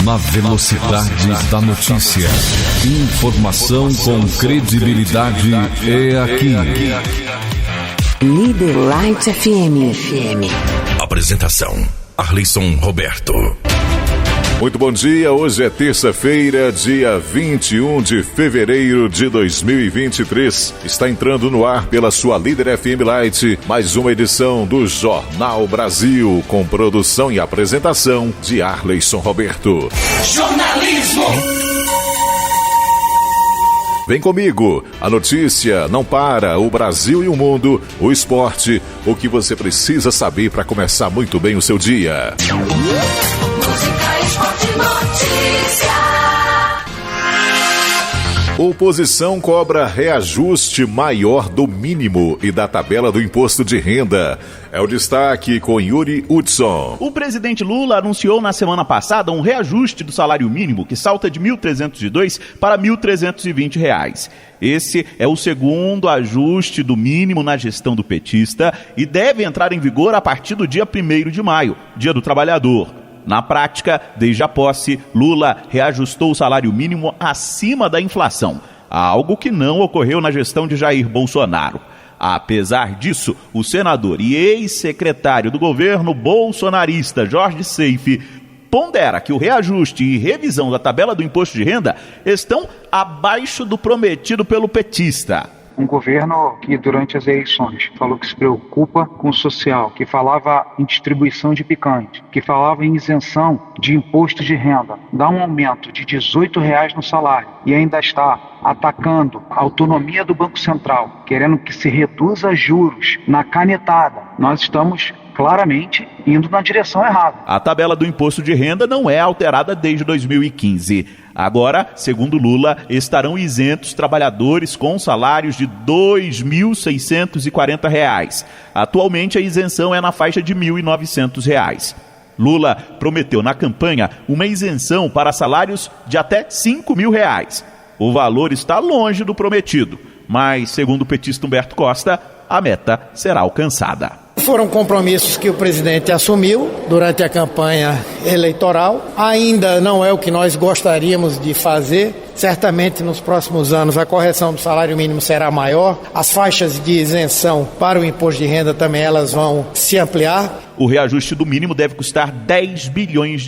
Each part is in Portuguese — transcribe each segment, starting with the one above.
Na velocidade da notícia. Informação com credibilidade é aqui. Líder Light FM. Apresentação: Arleison Roberto. Muito bom dia, hoje é terça-feira, dia 21 de fevereiro de 2023. Está entrando no ar pela sua Líder FM Light, mais uma edição do Jornal Brasil, com produção e apresentação de Arleison Roberto. Jornalismo! Vem comigo, a notícia não para, o Brasil e o mundo, o esporte, o que você precisa saber para começar muito bem o seu dia. Música, esporte, notícia. Oposição cobra reajuste maior do mínimo e da tabela do imposto de renda. É o destaque com Yuri Hudson. O presidente Lula anunciou na semana passada um reajuste do salário mínimo que salta de R$ 1.302 para R$ 1.320. Esse é o segundo ajuste do mínimo na gestão do petista e deve entrar em vigor a partir do dia 1º de maio, Dia do Trabalhador. Na prática, desde a posse, Lula reajustou o salário mínimo acima da inflação, algo que não ocorreu na gestão de Jair Bolsonaro. Apesar disso, o senador e ex-secretário do governo bolsonarista Jorge Seife pondera que o reajuste e revisão da tabela do imposto de renda estão abaixo do prometido pelo petista. Um governo que durante as eleições falou que se preocupa com o social, que falava em distribuição de picante, que falava em isenção de imposto de renda, dá um aumento de R$18 no salário e ainda está atacando a autonomia do Banco Central, querendo que se reduza juros na canetada. Nós estamos claramente indo na direção errada. A tabela do imposto de renda não é alterada desde 2015. Agora, segundo Lula, estarão isentos trabalhadores com salários de R$ 2.640. Atualmente, a isenção é na faixa de R$ 1.900. Lula prometeu na campanha uma isenção para salários de até R$ 5.000. O valor está longe do prometido, mas, segundo o petista Humberto Costa, a meta será alcançada. Foram compromissos que o presidente assumiu durante a campanha eleitoral. Ainda não é o que nós gostaríamos de fazer. Certamente nos próximos anos a correção do salário mínimo será maior. As faixas de isenção para o imposto de renda também elas vão se ampliar. O reajuste do mínimo deve custar R$ 10 bilhões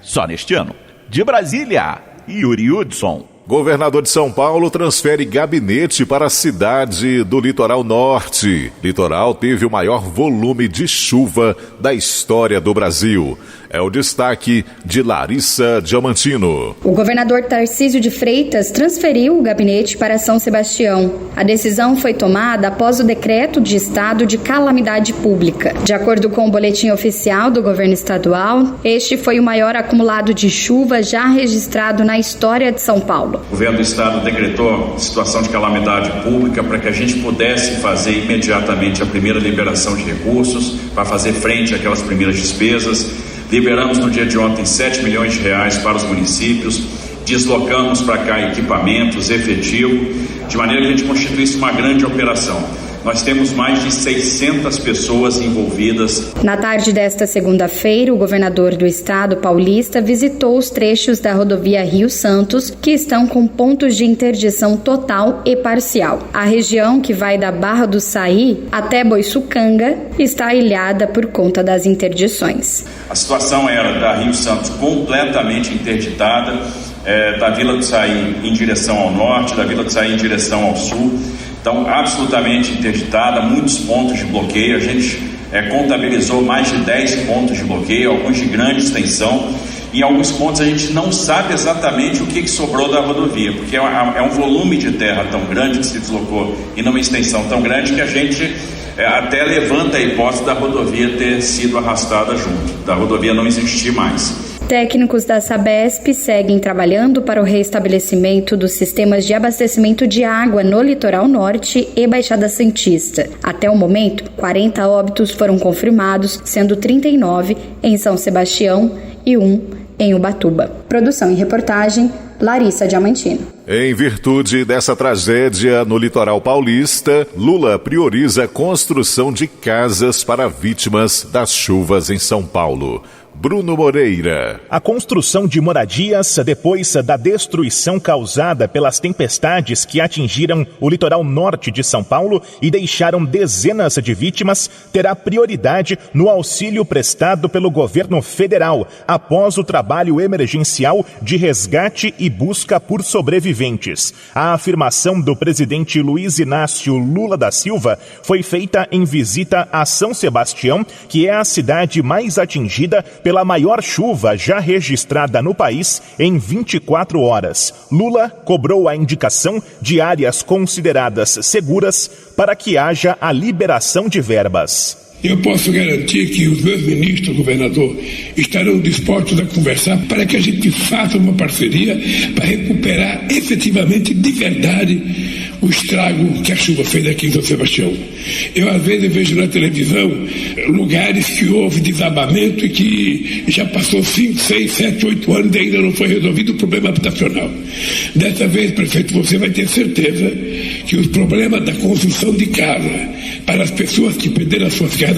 só neste ano. De Brasília, Yuri Hudson. Governador de São Paulo transfere gabinete para a cidade do Litoral Norte. Litoral teve o maior volume de chuva da história do Brasil. É o destaque de Larissa Diamantino. O governador Tarcísio de Freitas transferiu o gabinete para São Sebastião. A decisão foi tomada após o decreto de estado de calamidade pública. De acordo com o boletim oficial do governo estadual, este foi o maior acumulado de chuva já registrado na história de São Paulo. O governo do estado decretou situação de calamidade pública para que a gente pudesse fazer imediatamente a primeira liberação de recursos para fazer frente àquelas primeiras despesas. Liberamos no dia de ontem R$ 7 milhões para os municípios, deslocamos para cá equipamentos, efetivo, de maneira que a gente constituísse uma grande operação. Nós temos mais de 600 pessoas envolvidas. Na tarde desta segunda-feira, o governador do estado paulista visitou os trechos da rodovia Rio Santos, que estão com pontos de interdição total e parcial. A região que vai da Barra do Saí até Boiçucanga está ilhada por conta das interdições. A situação era da Rio Santos completamente interditada, da Vila do Saí em direção ao norte, da Vila do Saí em direção ao sul. Então, absolutamente interditada, muitos pontos de bloqueio. A gente contabilizou mais de 10 pontos de bloqueio, alguns de grande extensão. Em alguns pontos a gente não sabe exatamente o que sobrou da rodovia, porque é um volume de terra tão grande que se deslocou e numa extensão tão grande que a gente até levanta a hipótese da rodovia ter sido arrastada junto, da rodovia não existir mais. Técnicos da Sabesp seguem trabalhando para o reestabelecimento dos sistemas de abastecimento de água no Litoral Norte e Baixada Santista. Até o momento, 40 óbitos foram confirmados, sendo 39 em São Sebastião e 1 em Ubatuba. Produção e reportagem, Larissa Diamantino. Em virtude dessa tragédia no litoral paulista, Lula prioriza a construção de casas para vítimas das chuvas em São Paulo. Bruno Moreira. A construção de moradias depois da destruição causada pelas tempestades que atingiram o litoral norte de São Paulo e deixaram dezenas de vítimas terá prioridade no auxílio prestado pelo governo federal após o trabalho emergencial de resgate e busca por sobreviventes. A afirmação do presidente Luiz Inácio Lula da Silva foi feita em visita a São Sebastião, que é a cidade mais atingida pela maior chuva já registrada no país em 24 horas. Lula cobrou a indicação de áreas consideradas seguras para que haja a liberação de verbas. Eu posso garantir que os meus ministros, governador, estarão dispostos a conversar para que a gente faça uma parceria para recuperar efetivamente, de verdade, o estrago que a chuva fez aqui em São Sebastião. Eu, às vezes, vejo na televisão lugares que houve desabamento e que já passou 5, 6, 7, 8 anos e ainda não foi resolvido o problema habitacional. Dessa vez, prefeito, você vai ter certeza que os problemas da construção de casa para as pessoas que perderam as suas casas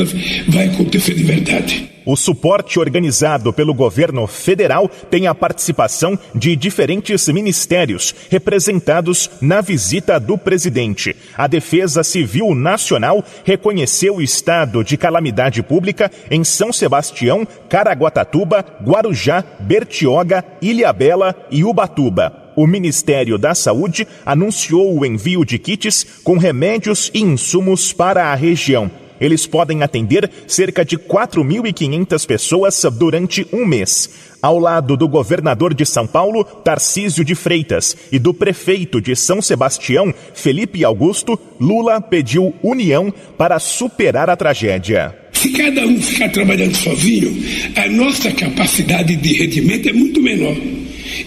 vai acontecer de verdade. O suporte organizado pelo governo federal tem a participação de diferentes ministérios representados na visita do presidente. A Defesa Civil Nacional reconheceu o estado de calamidade pública em São Sebastião, Caraguatatuba, Guarujá, Bertioga, Ilhabela e Ubatuba. O Ministério da Saúde anunciou o envio de kits com remédios e insumos para a região. Eles podem atender cerca de 4.500 pessoas durante um mês. Ao lado do governador de São Paulo, Tarcísio de Freitas, e do prefeito de São Sebastião, Felipe Augusto, Lula pediu união para superar a tragédia. Se cada um ficar trabalhando sozinho, a nossa capacidade de rendimento é muito menor.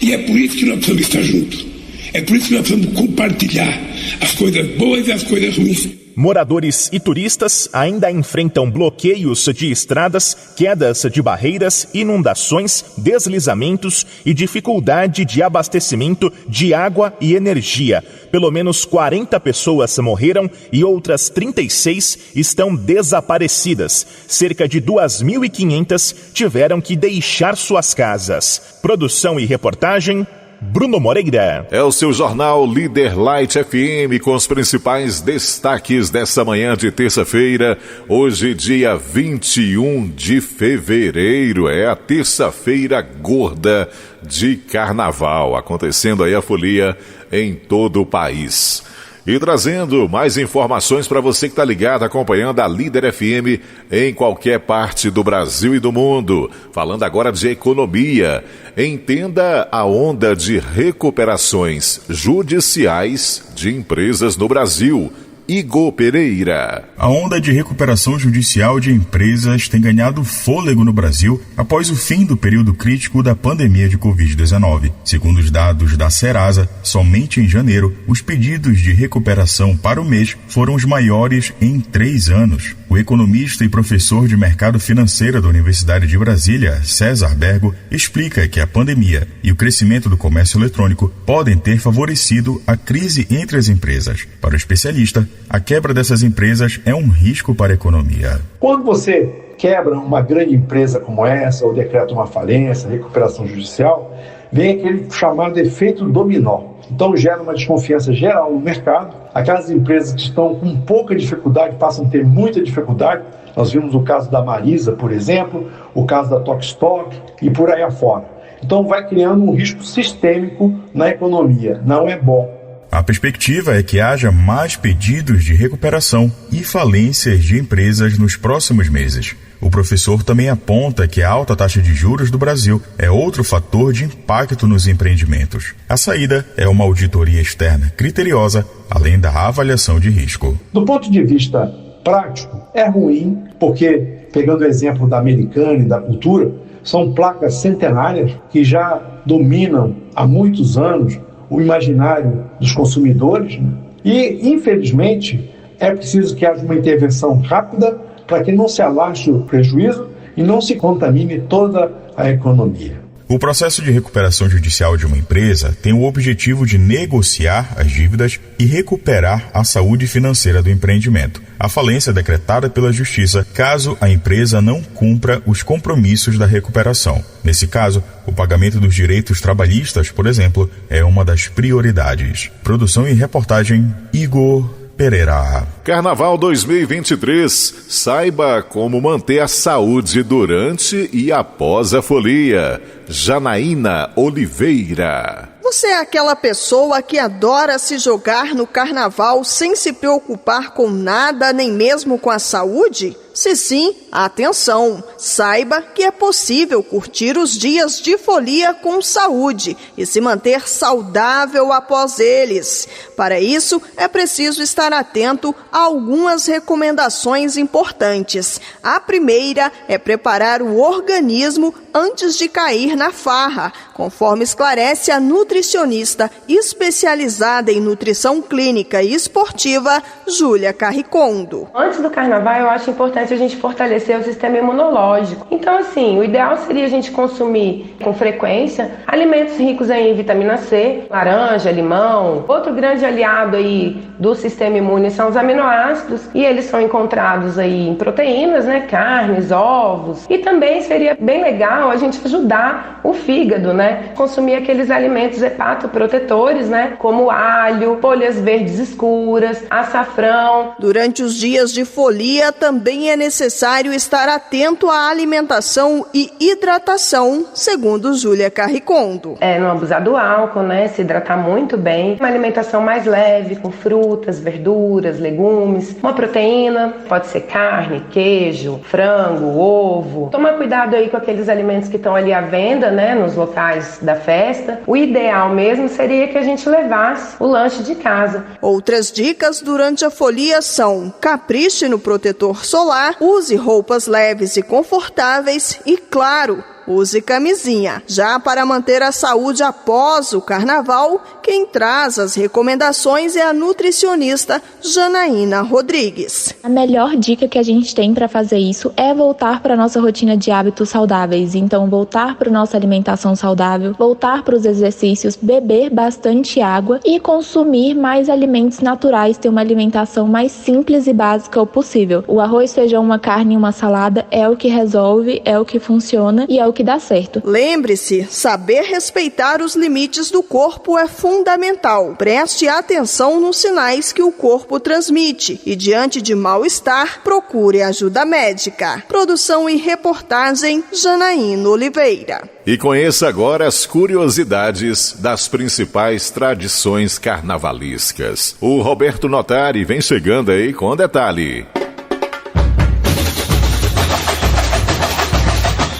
E é por isso que nós precisamos estar juntos. É por isso que nós precisamos compartilhar as coisas boas e as coisas ruins. Moradores e turistas ainda enfrentam bloqueios de estradas, quedas de barreiras, inundações, deslizamentos e dificuldade de abastecimento de água e energia. Pelo menos 40 pessoas morreram e outras 36 estão desaparecidas. Cerca de 2.500 tiveram que deixar suas casas. Produção e reportagem, Bruno Moreira. É o seu jornal Líder Light FM com os principais destaques dessa manhã de terça-feira, hoje dia 21 de fevereiro, é a terça-feira gorda de carnaval, acontecendo aí a folia em todo o país. E trazendo mais informações para você que está ligado, acompanhando a Líder FM em qualquer parte do Brasil e do mundo. Falando agora de economia. Entenda a onda de recuperações judiciais de empresas no Brasil. Igor Pereira. A onda de recuperação judicial de empresas tem ganhado fôlego no Brasil após o fim do período crítico da pandemia de Covid-19. Segundo os dados da Serasa, somente em janeiro, os pedidos de recuperação para o mês foram os maiores em 3 anos. O economista e professor de mercado financeiro da Universidade de Brasília, César Bergo, explica que a pandemia e o crescimento do comércio eletrônico podem ter favorecido a crise entre as empresas. Para o especialista, a quebra dessas empresas é um risco para a economia. Quando você quebra uma grande empresa como essa, ou decreta uma falência, recuperação judicial, vem aquele chamado efeito dominó. Então gera uma desconfiança geral no mercado. Aquelas empresas que estão com pouca dificuldade passam a ter muita dificuldade. Nós vimos o caso da Marisa, por exemplo, o caso da Tokstok e por aí afora. Então vai criando um risco sistêmico na economia. Não é bom. A perspectiva é que haja mais pedidos de recuperação e falências de empresas nos próximos meses. O professor também aponta que a alta taxa de juros do Brasil é outro fator de impacto nos empreendimentos. A saída é uma auditoria externa criteriosa, além da avaliação de risco. Do ponto de vista prático, é ruim, porque, pegando o exemplo da Americana e da Cultura, são placas centenárias que já dominam há muitos anos o imaginário dos consumidores, né? E, infelizmente, é preciso que haja uma intervenção rápida para que não se alastre o prejuízo e não se contamine toda a economia. O processo de recuperação judicial de uma empresa tem o objetivo de negociar as dívidas e recuperar a saúde financeira do empreendimento. A falência é decretada pela Justiça caso a empresa não cumpra os compromissos da recuperação. Nesse caso, o pagamento dos direitos trabalhistas, por exemplo, é uma das prioridades. Produção e reportagem, Igor Pereira. Carnaval 2023. Saiba como manter a saúde durante e após a folia. Janaína Oliveira. Você é aquela pessoa que adora se jogar no carnaval sem se preocupar com nada, nem mesmo com a saúde? Se sim, atenção! Saiba que é possível curtir os dias de folia com saúde e se manter saudável após eles. Para isso, é preciso estar atento a algumas recomendações importantes. A primeira é preparar o organismo antes de cair na farra, conforme esclarece a nutricionista especializada em nutrição clínica e esportiva, Júlia Carricondo. Antes do carnaval, eu acho importante a gente fortalecer o sistema imunológico. Então, assim, o ideal seria a gente consumir com frequência alimentos ricos em vitamina C, laranja, limão. Outro grande aliado aí do sistema imune são os aminoácidos, e eles são encontrados aí em proteínas, né, carnes, ovos. E também seria bem legal a gente ajudar o fígado, né, consumir aqueles alimentos hepatoprotetores, né, como alho, folhas verdes escuras, açafrão. Durante os dias de folia, também é necessário estar atento à alimentação e hidratação, segundo Júlia Carricondo. Não abusar do álcool, né, se hidratar muito bem, uma alimentação mais leve, com frutas, verduras, legumes, uma proteína, pode ser carne, queijo, frango, ovo. Tomar cuidado aí com aqueles alimentos que estão ali à venda, né, nos locais da festa. O ideal mesmo seria que a gente levasse o lanche de casa. Outras dicas durante a folia são: capriche no protetor solar, use roupas leves e confortáveis e, claro, use camisinha. Já para manter a saúde após o carnaval, quem traz as recomendações é a nutricionista Janaína Rodrigues. A melhor dica que a gente tem para fazer isso é voltar para a nossa rotina de hábitos saudáveis. Então, voltar para a nossa alimentação saudável, voltar para os exercícios, beber bastante água e consumir mais alimentos naturais, ter uma alimentação mais simples e básica o possível. O arroz, feijão, uma carne e uma salada é o que resolve, é o que funciona e é o que dá certo. Lembre-se, saber respeitar os limites do corpo é fundamental. Preste atenção nos sinais que o corpo transmite e, diante de mal-estar, procure ajuda médica. Produção e reportagem, Janaína Oliveira. E conheça agora as curiosidades das principais tradições carnavalescas. O Roberto Notari vem chegando aí com detalhe.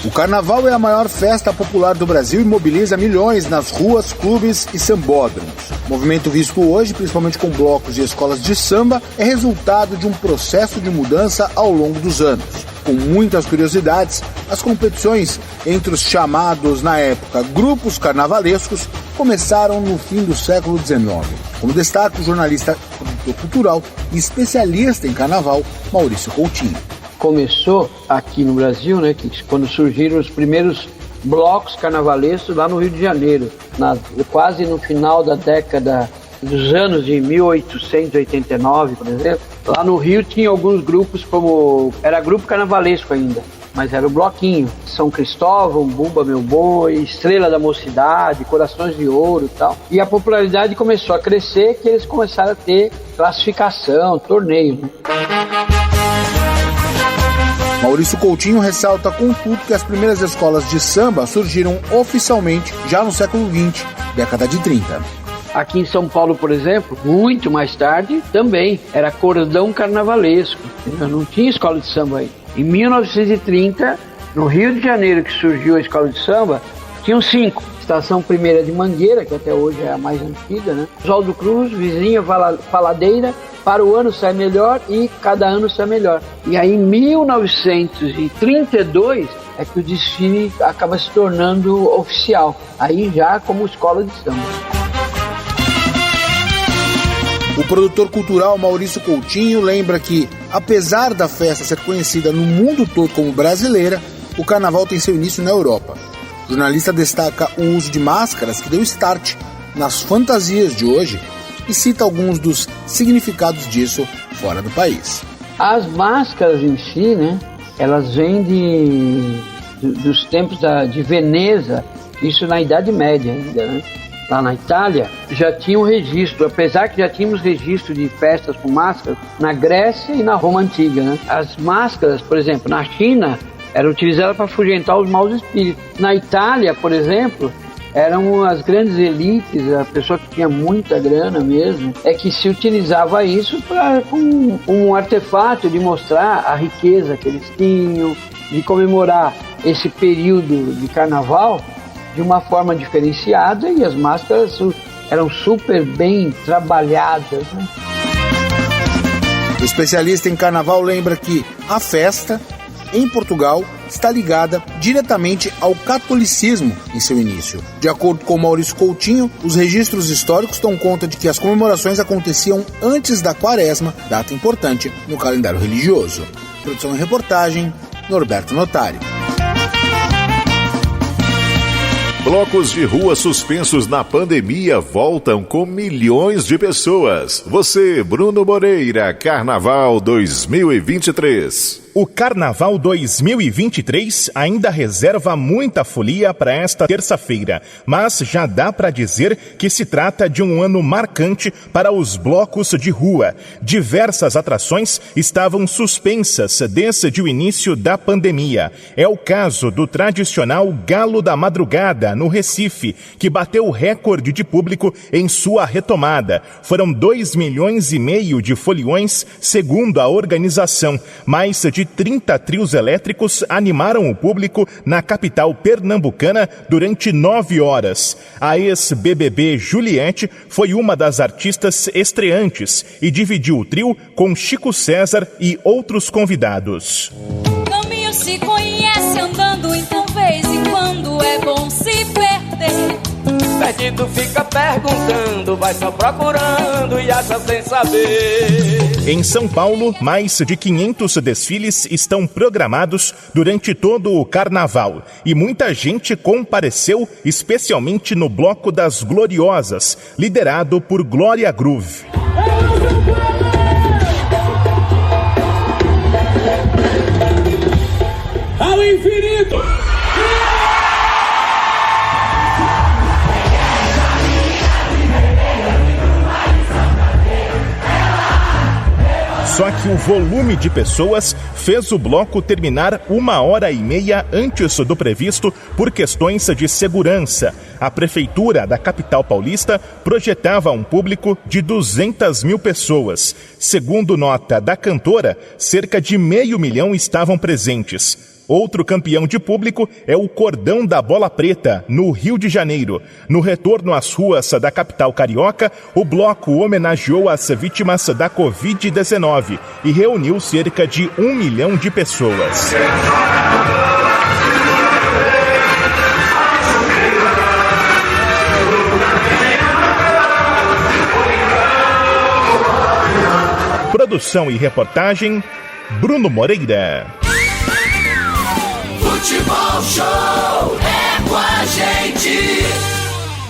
O carnaval é a maior festa popular do Brasil e mobiliza milhões nas ruas, clubes e sambódromos. O movimento visto hoje, principalmente com blocos e escolas de samba, é resultado de um processo de mudança ao longo dos anos. Com muitas curiosidades, as competições entre os chamados, na época, grupos carnavalescos começaram no fim do século XIX. Como destaca o jornalista, produtor cultural e especialista em carnaval, Maurício Coutinho. Começou aqui no Brasil, né, que quando surgiram os primeiros blocos carnavalescos lá no Rio de Janeiro, quase no final da década dos anos de 1889, por exemplo. Lá no Rio tinha alguns grupos, como era grupo carnavalesco ainda, mas era o bloquinho. São Cristóvão, Bumba Meu Boi, Estrela da Mocidade, Corações de Ouro e tal. E a popularidade começou a crescer, que eles começaram a ter classificação, torneio, né? Maurício Coutinho ressalta, contudo, que as primeiras escolas de samba surgiram oficialmente já no século XX, década de 30. Aqui em São Paulo, por exemplo, muito mais tarde, também era cordão carnavalesco. Não tinha escola de samba aí. Em 1930, no Rio de Janeiro, que surgiu a escola de samba, tinham 5. Estação Primeira de Mangueira, que até hoje é a mais antiga, né? Oswaldo Cruz, Vizinha Faladeira, Para o Ano Sai Melhor e Cada Ano Sai Melhor. E aí, em 1932, é que o desfile acaba se tornando oficial. Aí já como escola de samba. O produtor cultural Maurício Coutinho lembra que, apesar da festa ser conhecida no mundo todo como brasileira, o carnaval tem seu início na Europa. O jornalista destaca o uso de máscaras que deu start nas fantasias de hoje e cita alguns dos significados disso fora do país. As máscaras em si, né, elas vêm dos tempos de Veneza, isso na Idade Média ainda, né? Lá na Itália já tinha um registro, apesar que já tínhamos registro de festas com máscaras na Grécia e na Roma Antiga, né? As máscaras, por exemplo, na China, eram utilizadas para afugentar os maus espíritos. Na Itália, por exemplo, eram as grandes elites, a pessoa que tinha muita grana mesmo, é que se utilizava isso como um artefato de mostrar a riqueza que eles tinham, de comemorar esse período de carnaval de uma forma diferenciada, e as máscaras eram super bem trabalhadas, né? O especialista em carnaval lembra que a festa, em Portugal, está ligada diretamente ao catolicismo em seu início. De acordo com Maurício Coutinho, os registros históricos dão conta de que as comemorações aconteciam antes da Quaresma, data importante no calendário religioso. Produção e reportagem, Norberto Notari. Blocos de rua suspensos na pandemia voltam com milhões de pessoas. Você, Bruno Moreira, Carnaval 2023. O Carnaval 2023 ainda reserva muita folia para esta terça-feira, mas já dá para dizer que se trata de um ano marcante para os blocos de rua. Diversas atrações estavam suspensas desde o início da pandemia. É o caso do tradicional Galo da Madrugada, no Recife, que bateu o recorde de público em sua retomada. Foram 2,5 milhões de foliões, segundo a organização. Mais de 30 trios elétricos animaram o público na capital pernambucana durante 9 horas. A ex-BBB Juliette foi uma das artistas estreantes e dividiu o trio com Chico César e outros convidados. Caminho se conhece andando, então vez em quando é bom se perder. Perdido fica perguntando, vai só procurando e acha sem saber. Em São Paulo, mais de 500 desfiles estão programados durante todo o carnaval. E muita gente compareceu, especialmente no Bloco das Gloriosas, liderado por Glória Groove. Ao infinito! Só que o volume de pessoas fez o bloco terminar 1h30 antes do previsto por questões de segurança. A prefeitura da capital paulista projetava um público de 200 mil pessoas. Segundo nota da cantora, cerca de 500 mil estavam presentes. Outro campeão de público é o Cordão da Bola Preta, no Rio de Janeiro. No retorno às ruas da capital carioca, o bloco homenageou as vítimas da Covid-19 e reuniu cerca de 1 milhão de pessoas. Produção e reportagem, Bruno Moreira. Futebol Show é com a gente.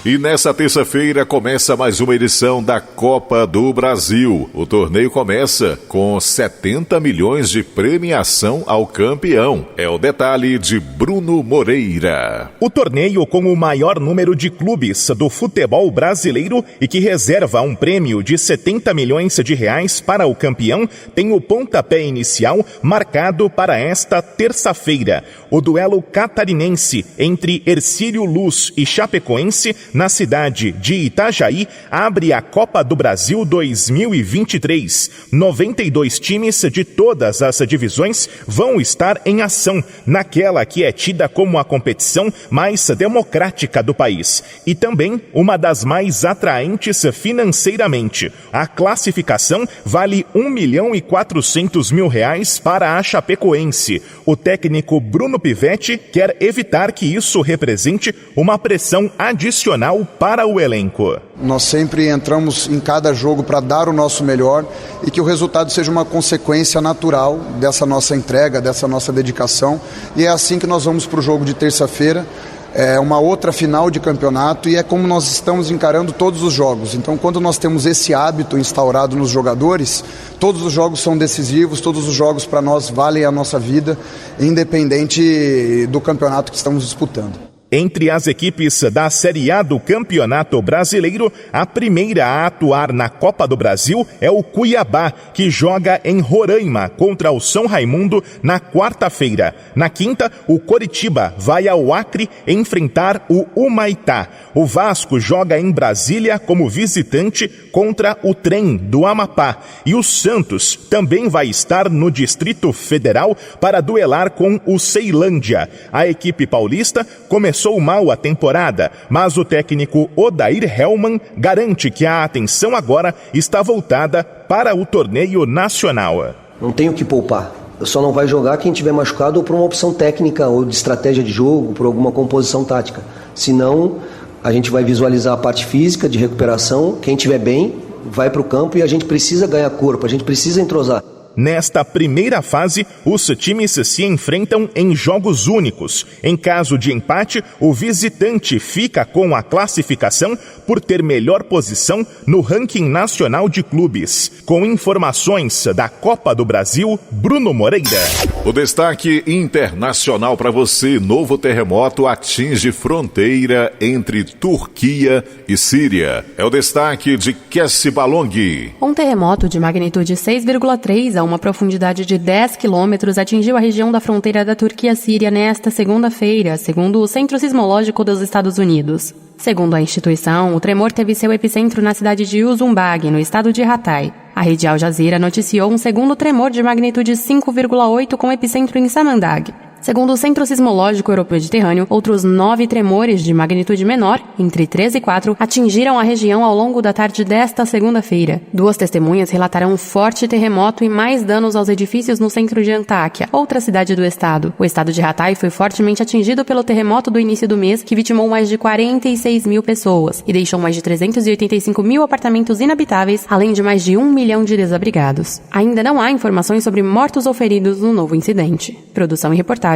E nessa terça-feira começa mais uma edição da Copa do Brasil. O torneio começa com 70 milhões de premiação ao campeão. É o detalhe de Bruno Moreira. O torneio com o maior número de clubes do futebol brasileiro e que reserva um prêmio de 70 milhões de reais para o campeão tem o pontapé inicial marcado para esta terça-feira. O duelo catarinense entre Hercílio Luz e Chapecoense na cidade de Itajaí, abre a Copa do Brasil 2023. 92 times de todas as divisões vão estar em ação naquela que é tida como a competição mais democrática do país e também uma das mais atraentes financeiramente. A classificação vale R$1.400.000 para a Chapecoense. O técnico Bruno Pivetti quer evitar que isso represente uma pressão adicional para o elenco. Nós sempre entramos em cada jogo para dar o nosso melhor e que o resultado seja uma consequência natural dessa nossa entrega, dessa nossa dedicação. E é assim que nós vamos para o jogo de terça-feira, é uma outra final de campeonato e é como nós estamos encarando todos os jogos. Então, quando nós temos esse hábito instaurado nos jogadores, todos os jogos são decisivos, todos os jogos para nós valem a nossa vida, independente do campeonato que estamos disputando. Entre as equipes da Série A do Campeonato Brasileiro, a primeira a atuar na Copa do Brasil é o Cuiabá, que joga em Roraima contra o São Raimundo na quarta-feira. Na quinta, o Coritiba vai ao Acre enfrentar o Humaitá. O Vasco joga em Brasília como visitante contra o Trem do Amapá. E o Santos também vai estar no Distrito Federal para duelar com o Ceilândia. A equipe paulista começou mal a temporada, mas o técnico Odair Hellmann garante que a atenção agora está voltada para o torneio nacional. Não tem o que poupar. Só não vai jogar quem tiver machucado ou por uma opção técnica ou de estratégia de jogo, por alguma composição tática. Senão, a gente vai visualizar a parte física de recuperação. Quem estiver bem vai para o campo e a gente precisa ganhar corpo, a gente precisa entrosar. Nesta primeira fase, os times se enfrentam em jogos únicos. Em caso de empate, o visitante fica com a classificação por ter melhor posição no ranking nacional de clubes. Com informações da Copa do Brasil, Bruno Moreira. O destaque internacional para você: novo terremoto atinge fronteira entre Turquia e Síria. É o destaque de Kessi Balong. Um terremoto de magnitude 6,3 a uma profundidade de 10 quilômetros atingiu a região da fronteira da Turquia-Síria nesta segunda-feira, segundo o Centro Sismológico dos Estados Unidos. Segundo a instituição, o tremor teve seu epicentro na cidade de Uzunbag, no estado de Hatay. A rede Al Jazeera noticiou um segundo tremor de magnitude 5,8 com epicentro em Samandag. Segundo o Centro Sismológico Europeu-Mediterrâneo, outros 9 tremores de magnitude menor, entre 3 e 4, atingiram a região ao longo da tarde desta segunda-feira. 2 testemunhas relataram um forte terremoto e mais danos aos edifícios no centro de Antáquia, outra cidade do estado. O estado de Hatay foi fortemente atingido pelo terremoto do início do mês, que vitimou mais de 46 mil pessoas e deixou mais de 385 mil apartamentos inabitáveis, além de mais de 1 milhão de desabrigados. Ainda não há informações sobre mortos ou feridos no novo incidente. Produção e reportagem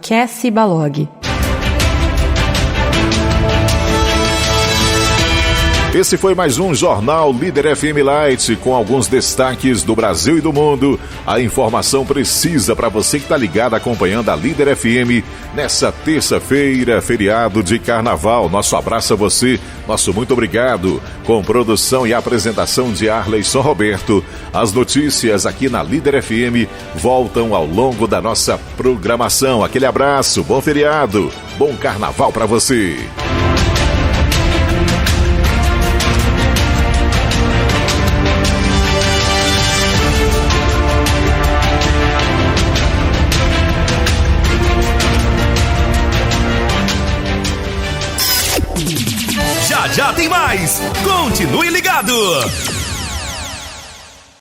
Kessi Balog. Esse foi mais um Jornal Líder FM Light, com alguns destaques do Brasil e do mundo. A informação precisa para você que está ligado acompanhando a Líder FM nessa terça-feira, feriado de Carnaval. Nosso abraço a você, nosso muito obrigado. Com produção e apresentação de Arleison Roberto, as notícias aqui na Líder FM voltam ao longo da nossa programação. Aquele abraço, bom feriado, bom Carnaval para você. Já tem mais! Continue ligado!